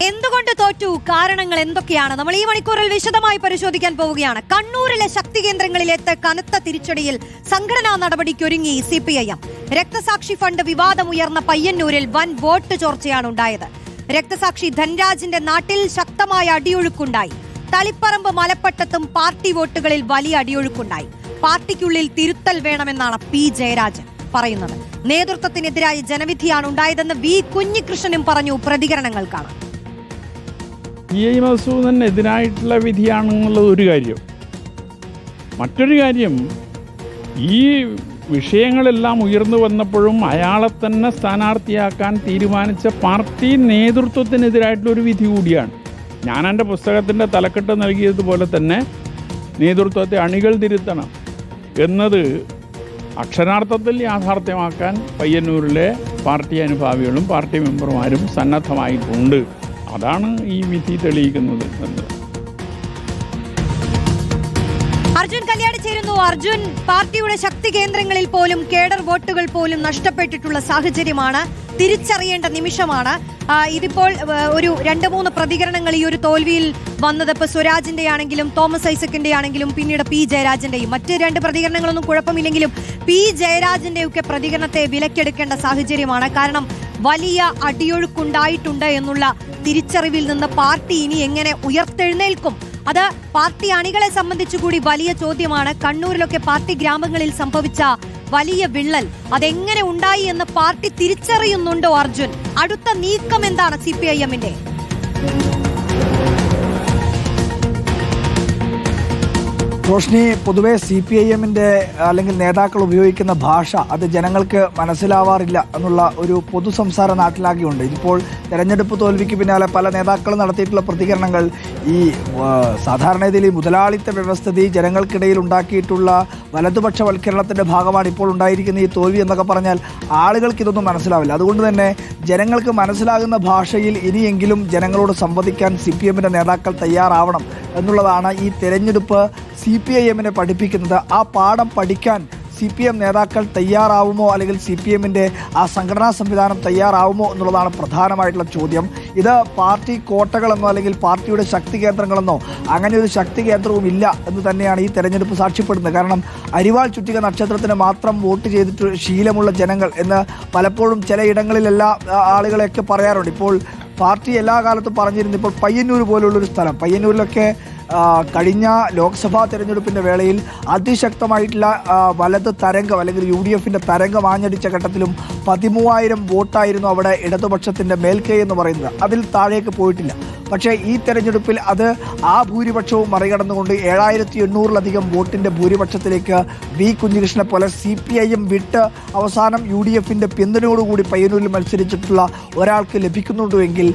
എന്തുകൊണ്ട് തോറ്റു, കാരണങ്ങൾ എന്തൊക്കെയാണ്, നമ്മൾ ഈ മണിക്കൂറിൽ വിശദമായി പരിശോധിക്കാൻ പോവുകയാണ്. കണ്ണൂരിലെ ശക്തി കേന്ദ്രങ്ങളിലെത്ത കനത്ത തിരിച്ചടിയിൽ സംഘടനാ നടപടിക്കൊരുങ്ങി CPIM. രക്തസാക്ഷി ഫണ്ട് വിവാദമുയർന്ന പയ്യന്നൂരിൽ വൻ വോട്ട് ചോർച്ചയാണ് ഉണ്ടായത്. രക്തസാക്ഷി ധൻരാജിന്റെ നാട്ടിൽ ശക്തമായ അടിയൊഴുക്കുണ്ടായി. തളിപ്പറമ്പ് മലപ്പട്ടത്തും പാർട്ടി വോട്ടുകളിൽ വലിയ അടിയൊഴുക്കുണ്ടായി. പാർട്ടിക്കുള്ളിൽ തിരുത്തൽ വേണമെന്നാണ് P. ജയരാജൻ പറയുന്നത്. നേതൃത്വത്തിനെതിരായ ജനവിധിയാണ് ഉണ്ടായതെന്ന് V. കുഞ്ഞികൃഷ്ണനും പറഞ്ഞു. പ്രതികരണങ്ങൾ കാണാം. PI മധുസൂദനെതിരായിട്ടുള്ള വിധിയാണെന്നുള്ളത് ഒരു കാര്യം. മറ്റൊരു കാര്യം, ഈ വിഷയങ്ങളെല്ലാം ഉയർന്നു വന്നപ്പോഴും അയാളെ തന്നെ സ്ഥാനാർത്ഥിയാക്കാൻ തീരുമാനിച്ച പാർട്ടി നേതൃത്വത്തിനെതിരായിട്ടുള്ളൊരു വിധി കൂടിയാണ്. ഞാൻ എൻ്റെ പുസ്തകത്തിൻ്റെ തലക്കെട്ട് നൽകിയതുപോലെ തന്നെ നേതൃത്വത്തെ അണികൾ തിരുത്തണം എന്നത് അക്ഷരാർത്ഥത്തിൽ യാഥാർത്ഥ്യമാക്കാൻ പയ്യന്നൂരിലെ പാർട്ടി അനുഭാവികളും പാർട്ടി മെമ്പർമാരും സന്നദ്ധമായിട്ടുണ്ട്. അതാണ് ഈ വിധി തെളിയിക്കുന്നത് എന്നത്. അർജുൻ കല്യാണി ചേരുന്നു. അർജുൻ, പാർട്ടിയുടെ ശക്തി കേന്ദ്രങ്ങളിൽ പോലും കേഡർ വോട്ടുകൾ പോലും നഷ്ടപ്പെട്ടിട്ടുള്ള സാഹചര്യമാണ്. തിരിച്ചറിയേണ്ട നിമിഷമാണ്. ഇതിപ്പോൾ ഒരു 2-3 പ്രതികരണങ്ങൾ ഈ ഒരു തോൽവിയിൽ വന്നത് ഇപ്പോൾ സ്വരാജിന്റെ ആണെങ്കിലും തോമസ് ഐസക്കിന്റെ ആണെങ്കിലും പിന്നീട് P. ജയരാജന്റെയും മറ്റ് 2 പ്രതികരണങ്ങളൊന്നും കുഴപ്പമില്ലെങ്കിലും P. ജയരാജന്റെയൊക്കെ പ്രതികരണത്തെ വിലക്കെടുക്കേണ്ട സാഹചര്യമാണ്. കാരണം വലിയ അടിയൊഴുക്കുണ്ടായിട്ടുണ്ട് എന്നുള്ള തിരിച്ചറിവിൽ നിന്ന് പാർട്ടി ഇനി എങ്ങനെ ഉയർത്തെഴുന്നേൽക്കും? അത് പാർട്ടി അണികളെ സംബന്ധിച്ചുകൂടി വലിയ ചോദ്യമാണ്. കണ്ണൂരിലൊക്കെ പാർട്ടി ഗ്രാമങ്ങളിൽ സംഭവിച്ച വലിയ വിള്ളൽ അതെങ്ങനെ ഉണ്ടായി എന്ന് പാർട്ടി തിരിച്ചറിയുന്നുണ്ടോ അർജുൻ? അടുത്ത നീക്കം എന്താണ് CPIMന്റെ? റോഷ്നി, പൊതുവെ CPIMന്റെ അല്ലെങ്കിൽ നേതാക്കൾ ഉപയോഗിക്കുന്ന ഭാഷ അത് ജനങ്ങൾക്ക് മനസ്സിലാവാറില്ല എന്നുള്ള ഒരു പൊതു സംസാര നാട്ടിലാകെയുണ്ട്. ഇതിപ്പോൾ തെരഞ്ഞെടുപ്പ് തോൽവിക്ക് പിന്നാലെ പല നേതാക്കളും നടത്തിയിട്ടുള്ള പ്രതികരണങ്ങൾ ഈ സാധാരണഗതിയിൽ ഈ മുതലാളിത്ത വ്യവസ്ഥിതി ജനങ്ങൾക്കിടയിൽ ഉണ്ടാക്കിയിട്ടുള്ള വലതുപക്ഷവൽക്കരണത്തിൻ്റെ ഭാഗമാണ് ഇപ്പോൾ ഉണ്ടായിരിക്കുന്ന ഈ തോൽവി എന്നൊക്കെ പറഞ്ഞാൽ ആളുകൾക്ക് ഇതൊന്നും മനസ്സിലാവില്ല. അതുകൊണ്ട് തന്നെ ജനങ്ങൾക്ക് മനസ്സിലാകുന്ന ഭാഷയിൽ ഇനിയെങ്കിലും ജനങ്ങളോട് സംവദിക്കാൻ CPIMന്റെ നേതാക്കൾ തയ്യാറാവണം എന്നുള്ളതാണ് ഈ തെരഞ്ഞെടുപ്പ് CPIMനെ പഠിപ്പിക്കുന്നത്. ആ പാഠം പഠിക്കാൻ CPIM നേതാക്കൾ തയ്യാറാവുമോ, അല്ലെങ്കിൽ CPIMന്റെ ആ സംഘടനാ സംവിധാനം തയ്യാറാവുമോ എന്നുള്ളതാണ് പ്രധാനമായിട്ടുള്ള ചോദ്യം. ഇത് പാർട്ടി കോട്ടകളെന്നോ അല്ലെങ്കിൽ പാർട്ടിയുടെ ശക്തി കേന്ദ്രങ്ങളെന്നോ അങ്ങനെ ഒരു ശക്തി കേന്ദ്രവും ഇല്ല എന്ന് തന്നെയാണ് ഈ തെരഞ്ഞെടുപ്പ് സാക്ഷ്യപ്പെടുന്നത്. കാരണം അരിവാൾ ചുറ്റിക നക്ഷത്രത്തിന് മാത്രം വോട്ട് ചെയ്തിട്ട് ശീലമുള്ള ജനങ്ങൾ എന്ന് പലപ്പോഴും ചിലയിടങ്ങളിലെല്ലാ ആളുകളെയൊക്കെ പറയാറുണ്ട്. ഇപ്പോൾ പാർട്ടി എല്ലാ കാലത്തും പറഞ്ഞിരുന്നു. ഇപ്പോൾ പയ്യന്നൂർ പോലുള്ളൊരു സ്ഥലം, പയ്യന്നൂരിലൊക്കെ കഴിഞ്ഞ ലോക്സഭാ തെരഞ്ഞെടുപ്പിൻ്റെ വേളയിൽ അതിശക്തമായിട്ടുള്ള വലത് തരംഗം അല്ലെങ്കിൽ UDFന്റെ തരംഗം ആഞ്ഞടിച്ച ഘട്ടത്തിലും 13,000 വോട്ടായിരുന്നു അവിടെ ഇടതുപക്ഷത്തിൻ്റെ മേൽക്കൈ എന്ന് പറയുന്നത്. അതിൽ താഴേക്ക് പോയിട്ടില്ല. പക്ഷേ ഈ തെരഞ്ഞെടുപ്പിൽ അത് ആ ഭൂരിപക്ഷവും മറികടന്നുകൊണ്ട് 7,800-ലധികം വോട്ടിൻ്റെ ഭൂരിപക്ഷത്തിലേക്ക് V. കുഞ്ഞികൃഷ്ണനെ പോലെ CPIM വിട്ട് അവസാനം UDFന്റെ പിന്തുണയോടുകൂടി പയ്യന്നൂരിൽ മത്സരിച്ചിട്ടുള്ള ഒരാൾക്ക് ലഭിക്കുന്നുണ്ടെങ്കിൽ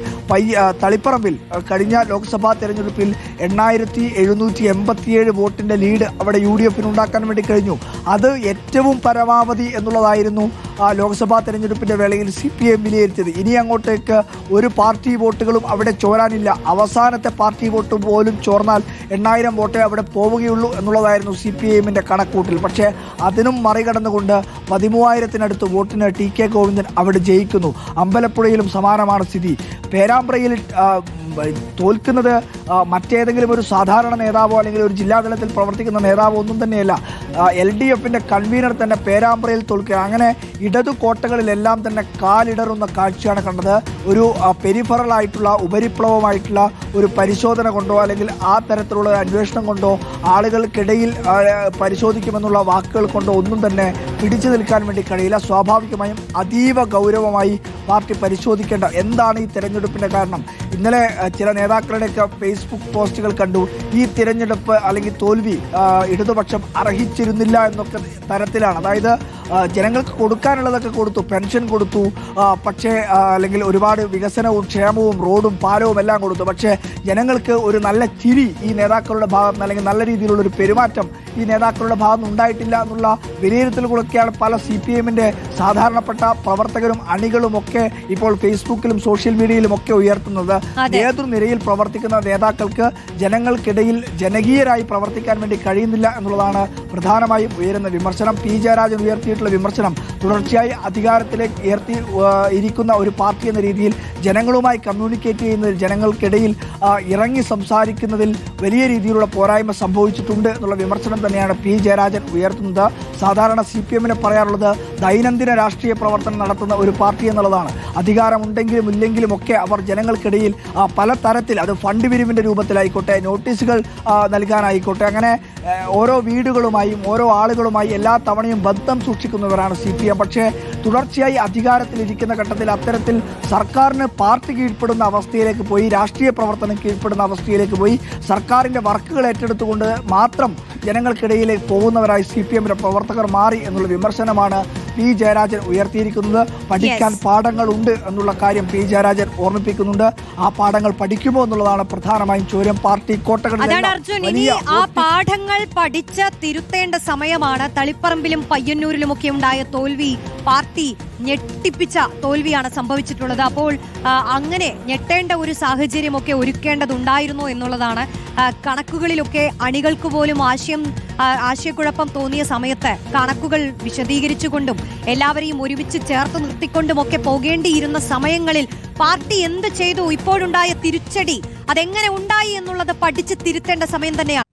തളിപ്പറമ്പിൽ കഴിഞ്ഞ ലോക്സഭാ തെരഞ്ഞെടുപ്പിൽ 8,787 വോട്ടിൻ്റെ ലീഡ് അവിടെ UDFന് ഉണ്ടാക്കാൻ വേണ്ടി കഴിഞ്ഞു. അത് ഏറ്റവും പരമാവധി എന്നുള്ളതായിരുന്നു ലോക്സഭാ തെരഞ്ഞെടുപ്പിൻ്റെ വേളയിൽ CPIM വിലയിരുത്തിയത്. ഇനി അങ്ങോട്ടേക്ക് ഒരു പാർട്ടി വോട്ടുകളും അവിടെ ചോരാനില്ല. അവസാനത്തെ പാർട്ടി വോട്ട് പോലും ചോർന്നാൽ 8,000 വോട്ടേ അവിടെ പോവുകയുള്ളൂ എന്നുള്ളതായിരുന്നു CPIMന്റെ കണക്കൂട്ടിൽ. പക്ഷേ അതിനും മറികടന്നുകൊണ്ട് 13,000-നടുത്ത് വോട്ടിന് TK ഗോവിന്ദൻ അവിടെ ജയിക്കുന്നു. അമ്പലപ്പുഴയിലും സമാനമാണ് സ്ഥിതി. പേരാമ്പ്രയിൽ തോൽക്കുന്നത് മറ്റേതെങ്കിലും ഒരു സാധാരണ നേതാവോ അല്ലെങ്കിൽ ഒരു ജില്ലാതലത്തിൽ പ്രവർത്തിക്കുന്ന നേതാവോ ഒന്നും തന്നെയല്ല. LDFന്റെ കൺവീനർ തന്നെ പേരാമ്പ്രയിൽ തോൽക്കുക. അങ്ങനെ ഇടതു കോട്ടകളിലെല്ലാം തന്നെ കാലിടറുന്ന കാഴ്ചയാണ് കണ്ടത്. ഒരു പെരിഫറലായിട്ടുള്ള ഉപരിപ്ലവമായിട്ടുള്ള ഒരു പരിശോധന കൊണ്ടോ അല്ലെങ്കിൽ ആ തരത്തിലുള്ള അന്വേഷണം കൊണ്ടോ ആളുകൾക്കിടയിൽ പരിശോധിക്കുമെന്നുള്ള വാക്കുകൾ കൊണ്ടോ ഒന്നും തന്നെ പിടിച്ചു നിൽക്കാൻ വേണ്ടി കഴിയില്ല. സ്വാഭാവികമായും അതീവ ഗൗരവമായി പാർട്ടി പരിശോധിക്കേണ്ട എന്താണ് ഈ തെരഞ്ഞെടുപ്പിൻ്റെ കാരണം. ഇന്നലെ ചില നേതാക്കളുടെയൊക്കെ ഫേസ്ബുക്ക് പോസ്റ്റുകൾ കണ്ടു. ഈ തിരഞ്ഞെടുപ്പ് അല്ലെങ്കിൽ തോൽവി ഇടതുപക്ഷം അർഹിച്ചിരുന്നില്ല എന്നൊക്കെ തരത്തിലാണ്. അതായത് ജനങ്ങൾക്ക് കൊടുക്കാനുള്ളതൊക്കെ കൊടുത്തു, പെൻഷൻ കൊടുത്തു, പക്ഷേ അല്ലെങ്കിൽ ഒരുപാട് വികസനവും ക്ഷേമവും റോഡും പാലവും എല്ലാം കൊടുത്തു. പക്ഷേ ജനങ്ങൾക്ക് ഒരു നല്ല ചിരി ഈ നേതാക്കളുടെ ഭാഗത്ത് നിന്ന് അല്ലെങ്കിൽ നല്ല രീതിയിലുള്ളൊരു പെരുമാറ്റം ഈ നേതാക്കളുടെ ഭാഗത്ത് ഉണ്ടായിട്ടില്ല എന്നുള്ള വിലയിരുത്തലുകളൊക്കെയാണ് പല CPIMന്റെ സാധാരണപ്പെട്ട പ്രവർത്തകരും അണികളും ഒക്കെ ഇപ്പോൾ ഫേസ്ബുക്കിലും സോഷ്യൽ മീഡിയയിലും ഒക്കെ ഉയർത്തുന്നത്. നേതൃനിരയിൽ പ്രവർത്തിക്കുന്ന നേതാക്കൾക്ക് ജനങ്ങൾക്കിടയിൽ ജനകീയരായി പ്രവർത്തിക്കാൻ വേണ്ടി കഴിയുന്നില്ല എന്നുള്ളതാണ് പ്രധാനമായും ഉയരുന്ന വിമർശനം. P. ജയരാജൻ ഉയർത്തിയിട്ടുള്ള ഉന്നയിച്ചിട്ടുള്ള വിമർശനം തുടർച്ചയായി അധികാരത്തിലേക്ക് ഇരിക്കുന്ന ഒരു പാർട്ടി എന്ന രീതിയിൽ ജനങ്ങളുമായി കമ്മ്യൂണിക്കേറ്റ് ചെയ്യുന്നതിൽ, ജനങ്ങൾക്കിടയിൽ ഇറങ്ങി സംസാരിക്കുന്നതിൽ വലിയ രീതിയിലുള്ള പോരായ്മ സംഭവിച്ചിട്ടുണ്ട് എന്നുള്ള വിമർശനം തന്നെയാണ് പി ജയരാജൻ ഉയർത്തുന്നത്. സാധാരണ CPM-ന് പറയാറുള്ളത് ദൈനംദിന രാഷ്ട്രീയ പ്രവർത്തനം നടത്തുന്ന ഒരു പാർട്ടി എന്നുള്ളതാണ്. അധികാരമുണ്ടെങ്കിലും ഇല്ലെങ്കിലും ഒക്കെ അവർ ജനങ്ങൾക്കിടയിൽ പല തരത്തിൽ, അത് ഫണ്ട് പിരിവിൻ്റെ രൂപത്തിലായിക്കോട്ടെ, നോട്ടീസുകൾ നൽകാനായിക്കോട്ടെ, അങ്ങനെ ഓരോ വീടുകളുമായും ഓരോ ആളുകളുമായി എല്ലാ തവണയും ബന്ധം സൂക്ഷിക്കുന്നവരാണ് CPM. പക്ഷേ തുടർച്ചയായി അധികാരത്തിലിരിക്കുന്ന ഘട്ടത്തിൽ അത്തരത്തിൽ സർക്കാരിന് പാർട്ടി കീഴ്പ്പെടുന്ന അവസ്ഥയിലേക്ക് പോയി, രാഷ്ട്രീയ പ്രവർത്തനം കീഴ്പ്പെടുന്ന അവസ്ഥയിലേക്ക് പോയി, സർക്കാരിൻ്റെ വർക്കുകൾ ഏറ്റെടുത്തുകൊണ്ട് മാത്രം ജനങ്ങൾക്കിടയിലേക്ക് പോകുന്നവരായി CPM-ന്റെ പ്രവർത്തകർ മാറി എന്നുള്ള വിമർശനമാണ് പി ജയരാജൻ ഉയർത്തിയിരിക്കുന്നത്. പഠിക്കാൻ പാഠങ്ങളുണ്ട് എന്നുള്ള കാര്യം പി ജയരാജൻ ഓർമ്മിപ്പിക്കുന്നുണ്ട്. ആ പാഠങ്ങൾ പഠിക്കുമോ എന്നുള്ളതാണ് പ്രധാനമായും ചോദ്യം. പാർട്ടി അതാണ് അർജുൻ, ഇനി ആ പാഠങ്ങൾ പഠിച്ച് തിരുത്തേണ്ട സമയമാണ്. തളിപ്പറമ്പിലും പയ്യന്നൂരിലുമൊക്കെ ഉണ്ടായ തോൽവി പാർട്ടി ഞെട്ടിപ്പിച്ച തോൽവിയാണ് സംഭവിച്ചിട്ടുള്ളത്. അപ്പോൾ അങ്ങനെ ഞെട്ടേണ്ട ഒരു സാഹചര്യമൊക്കെ ഒരുക്കേണ്ടതുണ്ടായിരുന്നു എന്നുള്ളതാണ്. കണക്കുകളിലൊക്കെ അണികൾക്ക് പോലും ആശയക്കുഴപ്പം തോന്നിയ സമയത്ത് കണക്കുകൾ വിശദീകരിച്ചുകൊണ്ടും എല്ലാവരെയും ഒരുമിച്ച് ചേർത്ത് നിർത്തിക്കൊണ്ടുമൊക്കെ പോകേണ്ടിയിരുന്ന സമയങ്ങളിൽ പാർട്ടി എന്ത് ചെയ്തു, ഇപ്പോഴുണ്ടായ തിരിച്ചടി അതെങ്ങനെ ഉണ്ടായി എന്നുള്ളത് പഠിച്ച് തിരുത്തേണ്ട സമയം തന്നെയാണ്.